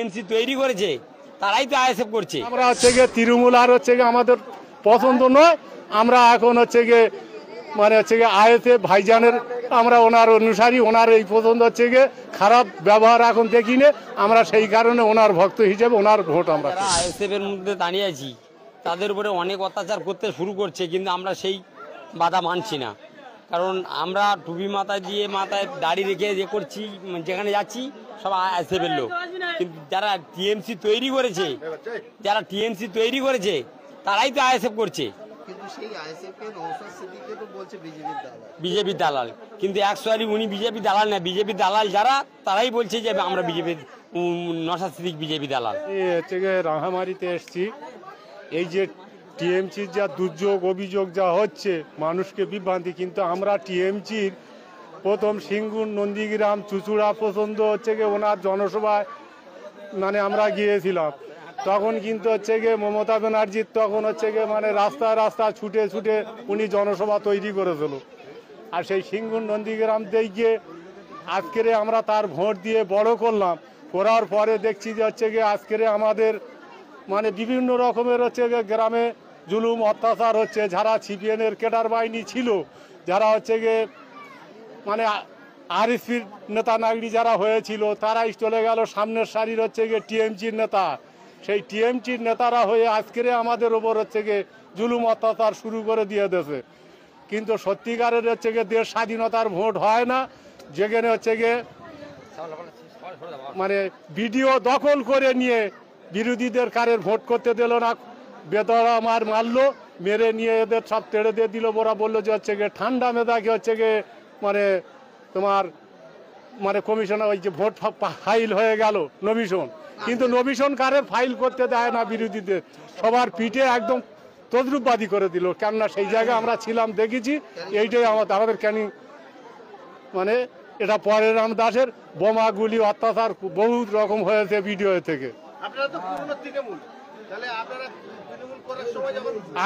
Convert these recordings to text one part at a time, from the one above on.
NC তৈরি করেছে তারাই তো আইএসএফ করছে। আমরা হচ্ছে গিয়ে তৃণমূল আর হচ্ছে গিয়ে আমাদের পছন্দ নয়। আমরা এখন হচ্ছে গিয়ে মানে হচ্ছে গিয়ে আইএসএফ ভাইজানের আমরা ওনার অনুসারী, ওনার এই পছন্দ হচ্ছে গিয়ে খারাপ ব্যবহার এখন দেখি না, আমরা সেই কারণে ওনার ভক্ত হিসেবে ওনার ভোট আমরা। আইএসএফ এর মধ্যে দাঁড়িয়ে আছি, তাদের উপরে অনেক অত্যাচার করতে শুরু করছে, কিন্তু আমরা সেই বাধা মানছি না। কারণ আমরা টুপি মাথায় দিয়ে মাথায় দাড়ি রেখে যে করছি, যেখানে যাচ্ছি সব আইএসএফ এর লোক। কিন্তু যারা টিএমসি তৈরি করেছে তারাই তো আইএসএফ করছে। বিজেপি দালাল, কিন্তু অ্যাকচুয়ালি উনি বিজেপি দালাল না, বিজেপি দালাল যারা তারাই বলছে যে আমরা বিজেপি নওশাদ সিদ্দিক বিজেপি দালাল। হচ্ছে গিয়ে রাঙামাটিতে এসছি, এই যে টিএমসির যা দুর্যোগ অভিযোগ যা হচ্ছে মানুষকে বিভ্রান্তি, কিন্তু আমরা টিএমসির প্রথম সিঙ্গুর নন্দীগ্রাম চুচুড়া পছন্দ হচ্ছে গিয়ে ওনার জনসভায় মানে আমরা গিয়েছিলাম, তখন কিন্তু হচ্ছে গিয়ে মমতা ব্যানার্জির তখন হচ্ছে গিয়ে মানে রাস্তা ছুটে ছুটে উনি জনসভা তৈরি করেছিল। আর সেই সিঙ্গুর নন্দীগ্রাম দিয়ে গিয়ে আজকেরে আমরা তার ভোট দিয়ে বড় করলাম, করার পরে দেখছি যে হচ্ছে গিয়ে আজকেরে আমাদের মানে বিভিন্ন রকমের হচ্ছে গিয়ে গ্রামে জুলুম অত্যাচার হচ্ছে। যারা সিপিএনের ক্যাডার বাহিনী ছিল, যারা হচ্ছে গিয়ে মানে আরএসপির নেতা নাগরি যারা হয়েছিল, তারাই চলে গেল সামনের সারির হচ্ছে গিয়ে টিএমসির নেতা। সেই টিএমসির নেতারা হয়ে আজকেরে আমাদের ওপর হচ্ছে গিয়ে জুলুম অত্যাচার শুরু করে দিয়ে দেছে। কিন্তু সত্যিকারের হচ্ছে গিয়ে দেশ স্বাধীনতার ভোট হয় না, যেখানে হচ্ছে গিয়ে মানে ভিডিও দখল করে নিয়ে বিরোধীদের কারের ভোট করতে দিল না, বেদরা মারলো, মেরে নিয়ে এদের সব তেড়ে দিয়ে দিল। ওরা বললো যে হচ্ছে গিয়ে ঠান্ডা মেধাকে হচ্ছে গিয়ে মানে তোমার মানে কমিশনার ওই যে ভোট ফাইল হয়ে গেল নমিশন, কিন্তু নমিশন কারের ফাইল করতে দেয় না বিরোধীদের, সবার পিঠে একদম তদ্রুপবাদী করে দিল। কেননা সেই জায়গায় আমরা ছিলাম, দেখেছি। এইটাই আমাদের ক্যানিং মানে এটা পরের রাম দাসের বোমাগুলি অত্যাচার বহু রকম হয়েছে ভিডিও থেকে।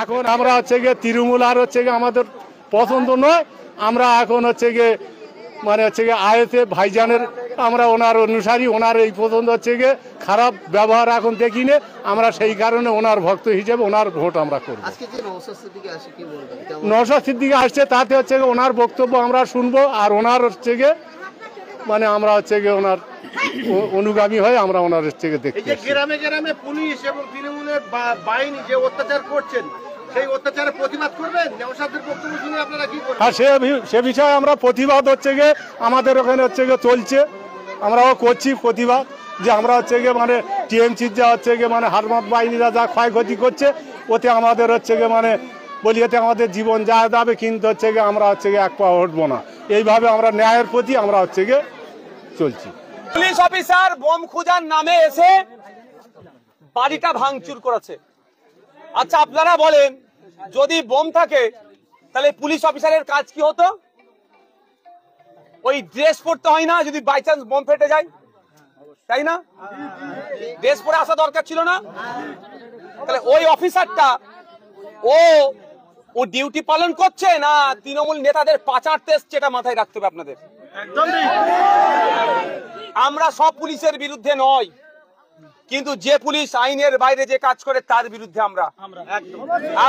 এখন আমরা হচ্ছে গিয়ে তৃণমূল আর হচ্ছে গিয়ে আমাদের পছন্দ নয়। আমরা এখন হচ্ছে গিয়ে মানে হচ্ছে গিয়ে আইএসএফ ভাইজানের আমরা ওনার অনুসারী, ওনার এই পছন্দ হচ্ছে গিয়ে খারাপ ব্যবহার এখন দেখি না, আমরা সেই কারণে ওনার ভক্ত হিসেবে ওনার ভোট আমরা করব। নওশাদ সিদ্দিকী আসছে, তাতে হচ্ছে গিয়ে ওনার বক্তব্য আমরা শুনবো, আর ওনার হচ্ছে গিয়ে মানে আমরা হচ্ছে গিয়ে ওনার অনুগামী হয়ে আমরা ওনার হচ্ছে গিয়ে দেখি। গ্রামে গ্রামে পুলিশ এবং তৃণমূলের বাহিনী যে অত্যাচার করছেন, সেই অত্যাচারের প্রতিবাদ করবেন, নওশাদের বক্তব্য শুনে আপনারা কি করবেন? হ্যাঁ, সে বিষয়ে আমরা প্রতিবাদ হচ্ছে গিয়ে আমাদের ওখানে হচ্ছে গিয়ে চলছে, আমরাও করছি প্রতিবাদ, যে আমরা হচ্ছে গিয়ে মানে টিএমসির যা হচ্ছে গিয়ে মানে হারমাত বাহিনীরা যা ক্ষয়ক্ষতি করছে, ওতে আমাদের হচ্ছে গিয়ে মানে বলি এতে আমাদের জীবন যা যাবে, কিন্তু হচ্ছে গিয়ে আমরা হচ্ছে গিয়ে এক পা উঠবো না। এইভাবে আমরা ন্যায়ের প্রতি আমরা হচ্ছে গিয়ে চলছি। পুলিশ অফিসার বোম খোঁজার নামে এসে বাড়িটা ভাঙচুর করেছে। আচ্ছা, আপনারা বলেন, যদি বোম থাকে তাহলে পুলিশ অফিসারের কাজ কি হতো? ওই ড্রেস পরতে হয় না যদি বাই চান্স বোম ফেটে যায়, তাই না? ড্রেস পরে আসা দরকার ছিল না? তাহলে ওই অফিসারটা ও ডিউটি পালন করছে না তৃণমূল নেতাদের পাচারতে এসছে? এটা মাথায় রাখতে হবে আপনাদের। আমরা সব পুলিশের বিরুদ্ধে নয়, কিন্তু যে পুলিশ আইনের বাইরে যে কাজ করে তার বিরুদ্ধে আমরা।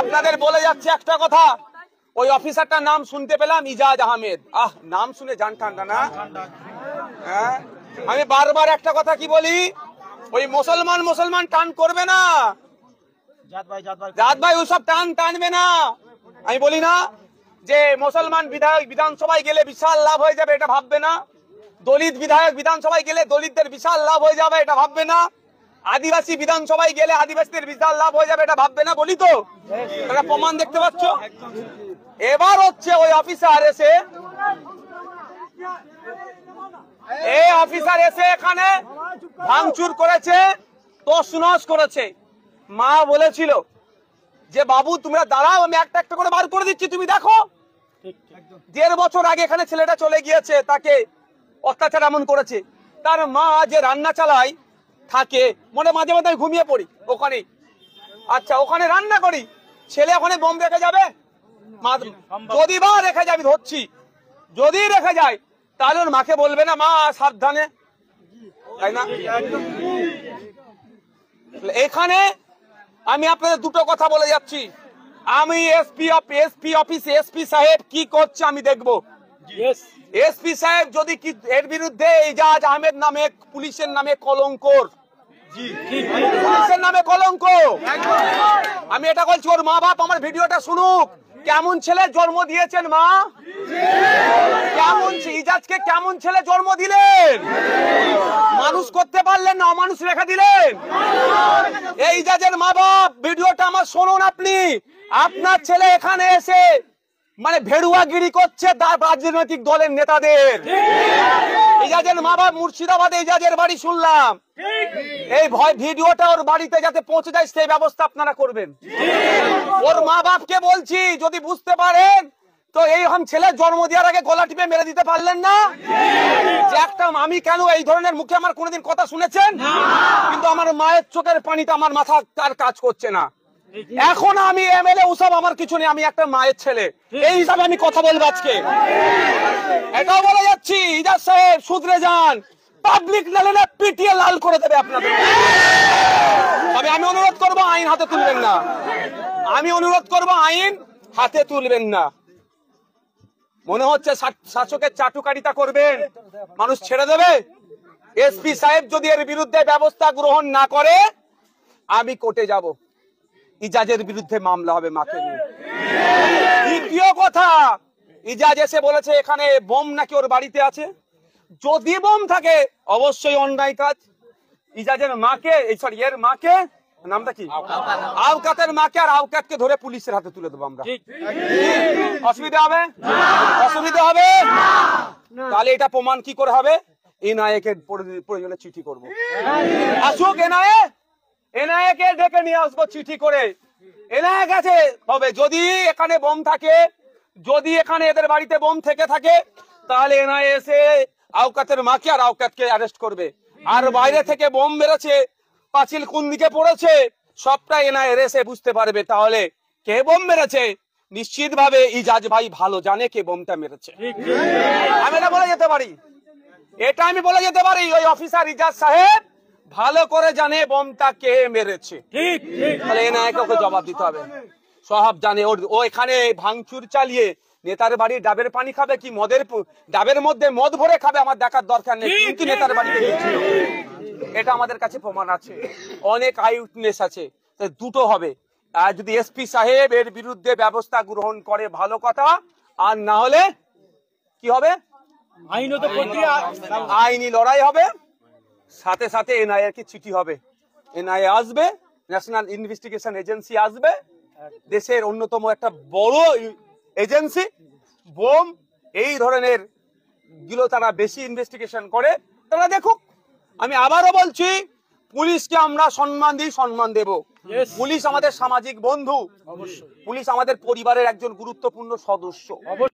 আপনাদের বলে যাচ্ছে একটা কথা, ওই অফিসারটার নাম শুনতে পেলাম ইজাজ আহমেদ। নাম শুনে জান ঠান্ডা না? হ্যাঁ, আমি বারবার একটা কথা কি বলি, ওই মুসলমান টান করবে না, জাত ভাই ওসব টানবে না। আমি বলি না যে মুসলমান বিধায়ক বিধানসভায় গেলে বিশাল লাভ হয়ে যাবে, এটা ভাববে না। দলিত বিধায়ক বিধানসভায় গেলে দলিতদের বিশাল লাভ হয়ে যাবে, এটা ভাববে না। আদিবাসী বিধানসভায় গেলে আদিবাসীদের বিশাল লাভ হয়ে যাবে, এটা ভাববে না। বলি তো, এটা প্রমাণ দেখতে পাচ্ছ। এবার হচ্ছে ওই অফিসার এসে এখানে ভাঙচুর করেছে, তছনছ করেছে। মা বলেছিল যে বাবু তোমরা দাঁড়াও, আমি একটা একটা করে বার করে দিচ্ছি, তুমি দেখো। 1.5 বছর আগে এখানে ছেলেটা চলে গিয়েছে, তাকে অত্যাচার এমন করেছে। তার মা যে রান্না চালায় থাকে, মনে মাঝে মাঝে আমি ঘুমিয়ে পড়ি ওখানে। আচ্ছা, ওখানে রান্না করি, ছেলে ওখানে বোম রেখে যাবে? যদি বা রেখে যাবি, ধরছি, যদি রেখে যায় তাহলে ওর মাকে বলবে না মা সাবধানে, তাই না? এখানে আমি আপনাদের দুটো কথা বলে যাচ্ছি। আমি এসপি অফিসে এসপি সাহেব কি করছে আমি দেখবো। এসপি সাহেব যদি কি এর বিরুদ্ধে এজাজ আহমেদ নামে পুলিশের নামে কলঙ্কর, পুলিশের নামে কলঙ্ক, আমি এটা বলছি ওর মা বাপ আমার ভিডিওটা শুনুক। কেমন ছেলে জন্ম দিয়েছেন মা, কেমন ইজাজকে কেমন ছেলে জন্ম দিলেন, মানুষ করতে পারলেন না, অমানুষ রেখে দিলেন। এই ইজাজের মা বাপ ভিডিওটা আমার শুনুন। আপনি আপনার ছেলে এখানে এসে মানে ভেড়ুয়াগিরি করছে রাজনৈতিক দলের নেতাদের। ইজাজের মা বাপ মুর্শিদাবাদে ইজাজের বাড়ি শুনলাম, এই ভয় ভিডিওটা ওর বাড়িতে যাতে পৌঁছে যায় সেই ব্যবস্থা আপনারা করবেন। ওর মা বাপকে বলছি যদি বুঝতে পারেন তো এই ছেলে জন্ম দেওয়ার আগে গলা টিপে মেরে দিতে পারলেন না। যে একটা আমি কেন এই ধরনের মুখে আমার কোনোদিন কথা শুনেছেন, কিন্তু আমার মায়ের চোখের পানিটা আমার মাথা তার কাজ করছে না। এখন আমি এমএলএ ওসব আমার কিছু নেই, আমি একটা মায়ের ছেলে, এই হিসাবে আমি কথা বলবো আজকে। এটাও বলে যাচ্ছি ইজাজ সাহেব শুধরে যান, পাবলিক লেভেলে পিটিয়ে লাল করে দেবে আপনাদের। তবে আমি অনুরোধ করবো আইন হাতে তুলবেন না, আমি অনুরোধ করবো আইন হাতে তুলবেন না। মনে হচ্ছে শাসকের চাটুকারিতা করবেন, মানুষ ছেড়ে দেবে। এসপি সাহেব যদি এর বিরুদ্ধে ব্যবস্থা গ্রহণ না করে আমি কোর্টে যাব, ইজাজের বিরুদ্ধে মামলা হবে মাকে নিয়ে। দ্বিতীয় কথা, ইজাজ এসে বলেছে এখানে বোম নাকি ওর বাড়িতে আছে। যদি বোম থাকে অবশ্যই অন্যায় কাজ। ইজাজের মাকে এর মাকে নামটা কি, আওকাতের মাকে আর আওকাতকে ধরে পুলিশের হাতে তুলে দেবো আমরা। অসুবিধা হবে, অসুবিধা হবে। তাহলে এটা প্রমাণ কি করে হবে? এনআইএ কে প্রয়োজনে চিঠি করবো, আসুক এনআইএ কে ডেকে নিয়ে আসবো চিঠি করে। এনআইএ কাছে হবে যদি এখানে বোম থাকে, যদি এখানে এদের বাড়িতে বোম থেকে থাকে তাহলে এনআইএ এসে আওকাতের মাকে আর আওকাতকে অ্যারেস্ট করবে। আর বাইরে থেকে বোম মেরেছে, পাঁচিল কোন দিকে পড়েছে সবটা এনআইএ এসে বুঝতে পারবে। তাহলে কে বোম মেরেছে নিশ্চিত ভাবে ইজাজ ভাই ভালো জানে কে বোমটা মেরেছে। আমি এটা বলে যেতে পারি, এটা আমি বলে যেতে পারি ওই অফিসার ইজাজ সাহেব ভালো করে জানে বোমটা কে মেরেছে। তাহলে এনআইএ ওকে জবাব দিতে হবে। সব জানে, ও এখানে ভাঙচুর চালিয়ে নেতার বাড়ি ডাবের পানি খাবে কি মদের ডাবের মধ্যে মদ ভরে খাবে আমার দেখার দরকার নেই, কিন্তু নেতার বাড়িতে গিয়েছিল এটা আমাদের কাছে প্রমাণ আছে, অনেক আই উইটনেস আছে। দুটো হবে, আর যদি এসপি সাহেব এর বিরুদ্ধে ব্যবস্থা গ্রহণ করে ভালো কথা, আর না হলে কি হবে আইনি লড়াই হবে। সাথে সাথে এনআইএ কি চিঠি হবে, এনআইএ আসবে, ন্যাশনাল ইনভেস্টিগেশন এজেন্সি আসবে, দেশের অন্যতম একটা বড় এজেন্সি। বোম এই ধরনের গুলো তারা বেশি ইনভেস্টিগেশন করে, তারা দেখুক। আমি আবারও বলছি পুলিশকে আমরা সম্মান দিই, সম্মান দেব। পুলিশ আমাদের সামাজিক বন্ধু, পুলিশ আমাদের পরিবারের একজন গুরুত্বপূর্ণ সদস্য।